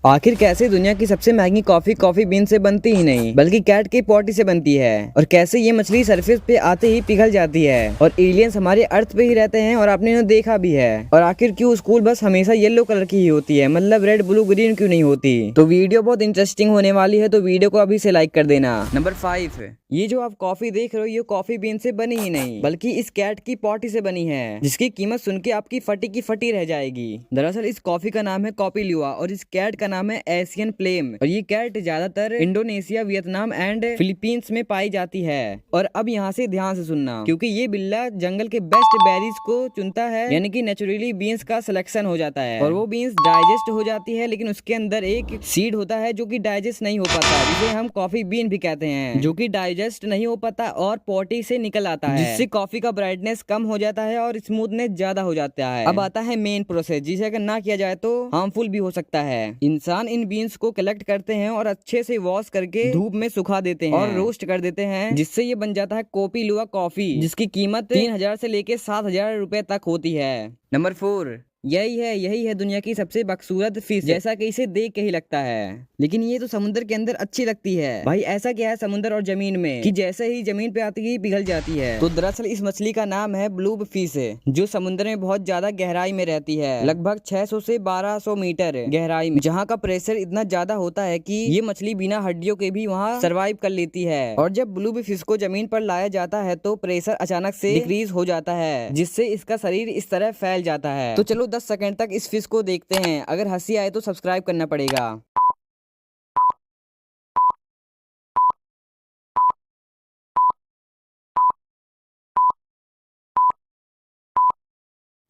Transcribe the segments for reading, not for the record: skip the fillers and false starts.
आखिर कैसे दुनिया की सबसे महंगी कॉफी बीन से बनती ही नहीं बल्कि कैट की पॉटी से बनती है, और कैसे ये मछली सरफेस पे आते ही पिघल जाती है और एलियंस हमारे अर्थ पे ही रहते हैं और आपने इन्हें देखा भी है। और आखिर क्यों स्कूल बस हमेशा येलो कलर की ही होती है, मतलब रेड ब्लू ग्रीन क्यों नहीं होती। तो वीडियो बहुत इंटरेस्टिंग होने वाली है, तो वीडियो को अभी से लाइक कर देना। नंबर 5, ये जो आप कॉफी देख रहे हो ये कॉफी बीन से बनी ही नहीं बल्कि इस कैट की पॉटी से बनी है, जिसकी कीमत सुन के आपकी फटी की फटी रह जाएगी। दरअसल इस कॉफी का नाम है कॉपी ल्यूआ और इस कैट का नाम है एशियन फ्लेम, और ये कैट ज्यादातर इंडोनेशिया, वियतनाम एंड फिलीपींस में पाई जाती है। और अब यहाँ से ध्यान से सुनना, क्योंकि ये बिल्ला जंगल के बेस्ट बेरीज को चुनता है, यानी कि नेचुरली बीन्स का सिलेक्शन हो जाता है और वो बीन्स डाइजेस्ट हो जाती है, लेकिन उसके अंदर एक सीड होता है जो कि डाइजेस्ट नहीं हो पाता, जिसे हम कॉफी बीन भी कहते हैं, जो कि डाइजेस्ट नहीं हो पाता और पॉटी से निकल आता है, जिससे कॉफी का ब्राइटनेस कम हो जाता है और स्मूथनेस ज्यादा हो जाता है। अब आता है मेन प्रोसेस, जिसे अगर ना किया जाए तो हार्मफुल भी हो सकता है। इंसान इन बीन्स को कलेक्ट करते हैं और अच्छे से वॉश करके धूप में सुखा देते हैं और रोस्ट कर देते हैं, जिससे ये बन जाता है कॉपी लुआ कॉफी, जिसकी कीमत 3000 से लेके 7000 रुपए तक होती है। नंबर 4, यही है दुनिया की सबसे बदसूरत फिश, जैसा कि इसे देख के ही लगता है, लेकिन ये तो समुद्र के अंदर अच्छी लगती है। भाई ऐसा क्या है समुद्र और जमीन में कि जैसे ही जमीन पे आती ही पिघल जाती है। तो दरअसल इस मछली का नाम है ब्लू फिश, जो समुद्र में बहुत ज्यादा गहराई में रहती है, लगभग 600 से 1200 मीटर गहराई में, जहाँ का प्रेशर इतना ज्यादा होता है कि ये मछली बिना हड्डियों के भी वहाँ सर्वाइव कर लेती है। और जब ब्लू फिश को जमीन पर लाया जाता है तो प्रेशर अचानक से डिक्रीज हो जाता है, जिससे इसका शरीर इस तरह फैल जाता है। तो चलो 10 सेकंड तक इस फिश को देखते हैं, अगर हंसी आए तो सब्सक्राइब करना पड़ेगा।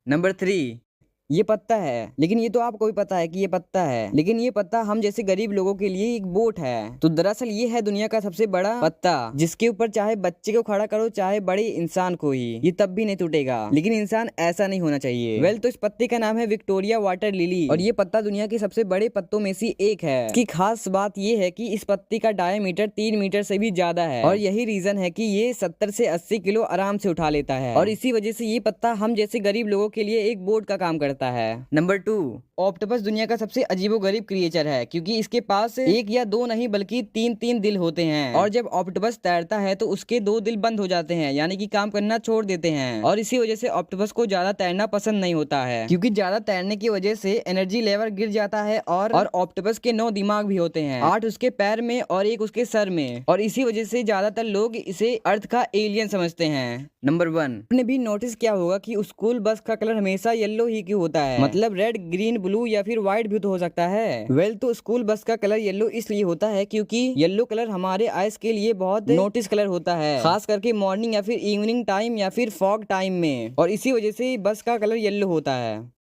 नंबर 3, ये पत्ता है, लेकिन ये तो आपको भी पता है कि ये पत्ता है, लेकिन ये पत्ता हम जैसे गरीब लोगों के लिए एक बोट है। तो दरअसल ये है दुनिया का सबसे बड़ा पत्ता, जिसके ऊपर चाहे बच्चे को खड़ा करो चाहे बड़े इंसान को ही, ये तब भी नहीं टूटेगा। लेकिन इंसान ऐसा नहीं होना चाहिए। तो इस पत्ते का नाम है विक्टोरिया वाटर लिली, और ये पत्ता दुनिया के सबसे बड़े पत्तों में से एक है। इसकी खास बात ये है कि इस पत्ते का डायमीटर 3 मीटर से भी ज्यादा है, और यही रीजन है कि ये 70 से 80 किलो आराम से उठा लेता है, और इसी वजह से ये पत्ता हम जैसे गरीब लोगों के लिए एक बोट का काम करता है। नंबर 2, ऑक्टोपस दुनिया का सबसे अजीबोगरीब क्रिएचर है, क्योंकि इसके पास एक या दो नहीं बल्कि 3 दिल होते हैं, और जब ऑक्टोपस तैरता है तो उसके 2 दिल बंद हो जाते हैं, यानी कि काम करना छोड़ देते हैं। और इसी वजह से ऑक्टोपस को ज्यादा तैरना पसंद नहीं होता है, क्योंकि ज्यादा तैरने की वजह से एनर्जी लेवल गिर जाता है। और ऑक्टोपस के 9 दिमाग भी होते हैं, 8 उसके पैर में और 1 उसके सर में, और इसी वजह से ज्यादातर लोग इसे अर्थ का एलियन समझते हैं। नंबर 1, आपने भी नोटिस किया होगा कि स्कूल बस का कलर हमेशा येलो ही क्यों होता है, मतलब रेड, ग्रीन, ब्लू या फिर व्हाइट भी तो हो सकता है। तो स्कूल बस का कलर येलो इसलिए होता है क्योंकि येलो कलर हमारे आइज के लिए बहुत नोटिस कलर होता है, खास करके मॉर्निंग या फिर इवनिंग टाइम या फिर फॉग टाइम में, और इसी वजह से बस का कलर येलो होता है।